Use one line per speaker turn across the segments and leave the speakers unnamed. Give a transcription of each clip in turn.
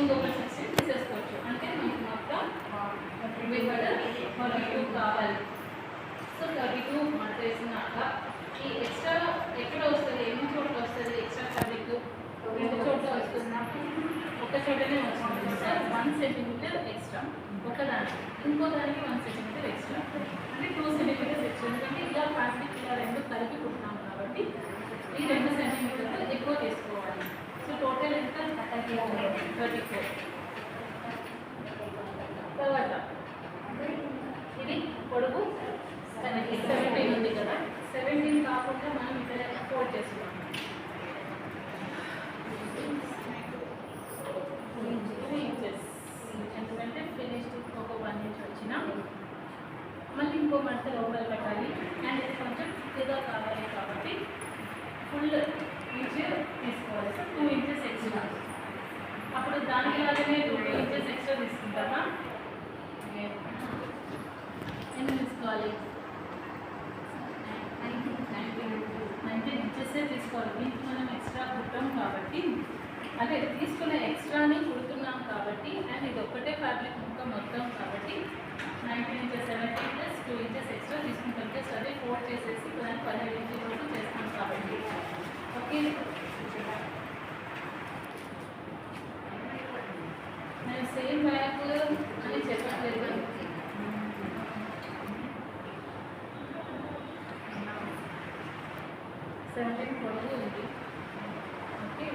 ఇంకొక 16 తీసేసుకోవచ్చు. అంటే మీకు మొత్తం ఇక్కడ 32 కావాలి. సో 32 మార్క్ వేసినాక ఈ ఎక్స్ట్రా ఎక్కడ వస్తుంది, ఎన్ని చోట్ల వస్తుంది ఎక్స్ట్రా ఫ్యాబ్రిక్? 2 చోట్ల వస్తుందా? ఒక చోటనే వస్తుంది సార్. 1 సెంటీమీటర్ ఎక్స్ట్రా ఒకదానికి, ఇంకో దానికి 1 సెంటీమీటర్ ఎక్స్ట్రా, అంటే 2 సెంటీమీటర్స్ ఎక్స్ట్రా. ఎందుకంటే ఇలా ఫ్యాబ్రిక్ ఇలా రెండు కలిపి కుట్టినాం కాబట్టి ఈ 2 సెంటీమీటర్లు ఎక్కువ తీసుకోవాలి. సో టోటల్ ఎంత? 34. తర్వాత ఇది పొడుగు 17 ఉంది కదా, 17 కాకుండా మనం ఇక్కడ 4 చేసుకున్నాం. 2 ఇంచెస్ ఎందుకంటే ఫినిష్డ్ ఒక 1 ఇంచ్ వచ్చిన మళ్ళీ ఇంకో మడత లోపల పెట్టాలి. అండ్ ఇది కొంచెం తిగా కావాలి కాబట్టి ఫుల్ ఇంచ్ తీసుకోవాలి. So 2 inches extra. అప్పుడు దానిలాగానే 2 ఇంచెస్ ఎక్స్ట్రా తీసుకుంటామా? ఎన్ని తీసుకోవాలి? 19 ఇంచెసే తీసుకోవాలి. దీనికి మనం ఎక్స్ట్రా కుట్టాం కాబట్టి, అదే తీసుకునే ఎక్స్ట్రాని కుడుతున్నాం కాబట్టి, అండ్ ఇది ఒక్కటే ఫ్యాబ్రిక్ ముక్క మొత్తం కాబట్టి 19 ఇంచెస్ 17 ప్లస్ 2 ఇంచెస్ ఎక్స్ట్రా తీసుకుంటాం. జస్ట్ అదే 4 చేసేసి దాన్ని 17 ఇంచెస్ వరకు చేస్తాం కాబట్టి. ఓకే, నేను సేమ్ బ్యాక్ అని చెప్పట్లేదు. పొడవు ఉంది. ఓకే,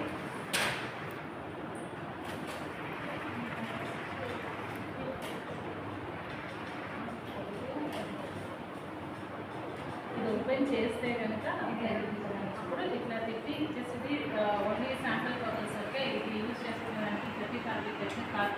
ఇది ఓపెన్ చేస్తే కనుక అప్పుడు ఇట్లా తిప్పి జస్ట్ ఇది ఓన్లీ శాంపుల్ పర్పస్. ఓకే, ఇది యూజ్ చేసుకునేదానికి ప్రతి ఫ్యాబ్రిక్ కాదు.